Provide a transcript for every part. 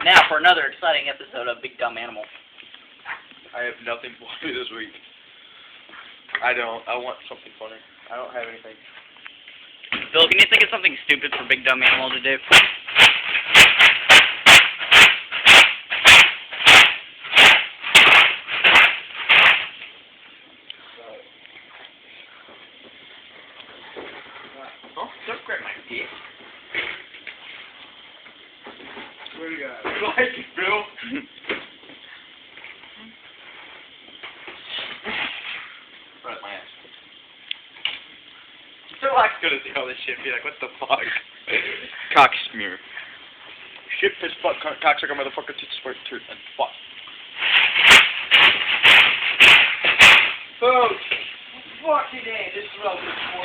Now for another exciting episode of Big Dumb Animal. I have nothing funny this week. I don't. I want something funny. I don't have anything. Phil, can you think of something stupid for Big Dumb Animal to do? Oh, don't grab my dick. What do you got? You like it, Bill? Right, my ass. So I'm gonna see all this shit and be like, what the fuck? Cock smear. Shit, piss, fuck, cocksucker, motherfucker, tits, fart, turd, and fuck. Folks, fucking A, this is what I was looking for.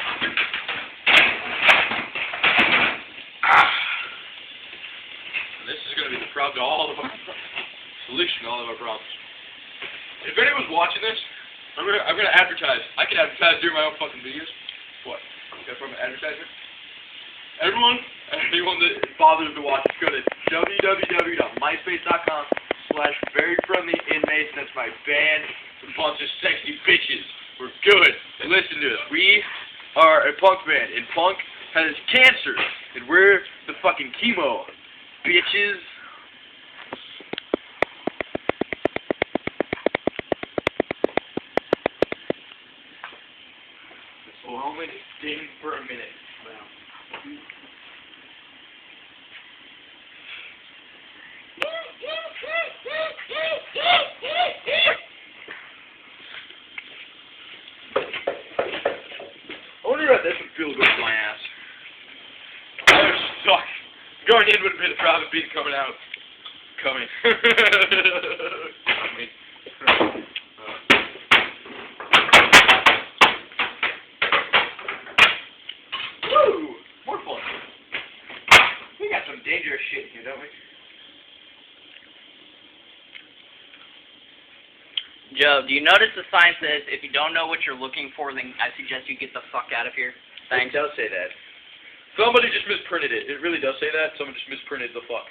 This is going to be the problem to all of our solution to all of our problems. If anyone's watching this, I'm gonna advertise. I can advertise during my own fucking videos. What? Got from an advertisement? Anyone that bothers to watch, go to www.myspace.com/veryfriendlyinmates. That's my band. It's a bunch of sexy bitches. We're good. Listen to us. We are a punk band, and punk has cancer, and we're the fucking chemo. Bitches. This will only sting for a minute. Wow. I wonder if this would feel good to my ass. I would suck. Going in would have been a problem, being coming out. Coming. Woo! More fun. We got some dangerous shit here, don't we? Joe, do you notice the sign says, if you don't know what you're looking for, then I suggest you get the fuck out of here? Thanks. It does say that. Somebody just misprinted it. It really does say that. Someone just misprinted the fuck.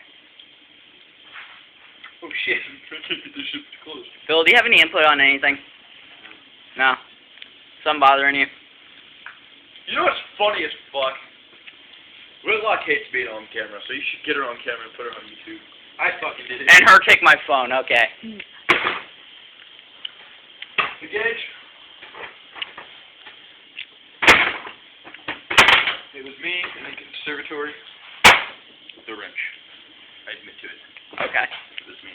Oh shit. I'm trying to get this shit closed. Phil, do you have any input on anything? No? Something bothering you? You know what's funny as fuck? Whitlock hates being on camera, so you should get her on camera and put her on YouTube. I fucking did it. And her take my phone, okay. Engage. It was me in the conservatory with the wrench. I admit to it. Okay. It was me.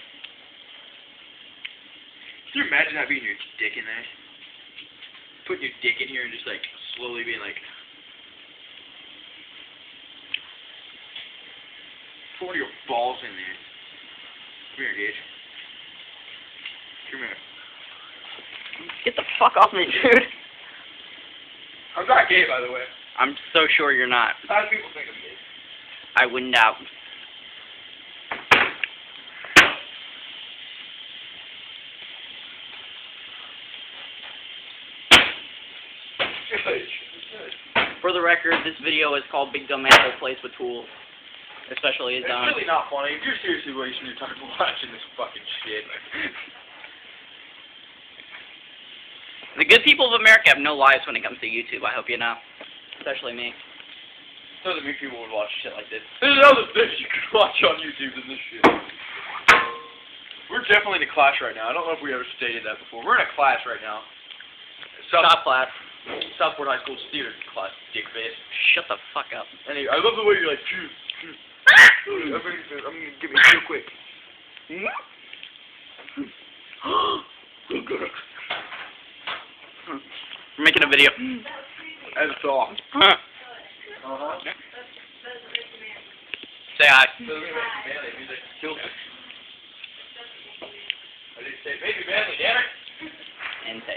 Can you imagine that being your dick in there? Putting your dick in here and just like slowly being like, put one of your balls in there. Come here, Gage. Come here. Get the fuck off me, dude. I'm not gay, by the way. I'm so sure you're not. A lot of people think I'm gay. I wouldn't doubt. For the record, this video is called Big Dumb Animal Plays with Tools. Especially his It's own. really not funny. You're seriously wasting your time watching this fucking shit. The good people of America have no lives when it comes to YouTube, I hope you know. Especially me. Doesn't mean people would watch shit like this. There's other things you can watch on YouTube than this shit. We're definitely in a class right now. I don't know if we ever stated that before. We're in a class right now. Stop class. Southport High School's theater class, dickface. Shut the fuck up. Anyway, I love the way you're like, phew, phew. I'm gonna give it real quick. We're making a video. As a song. Uh-huh. Say hi. I didn't say baby manly, damn it. And say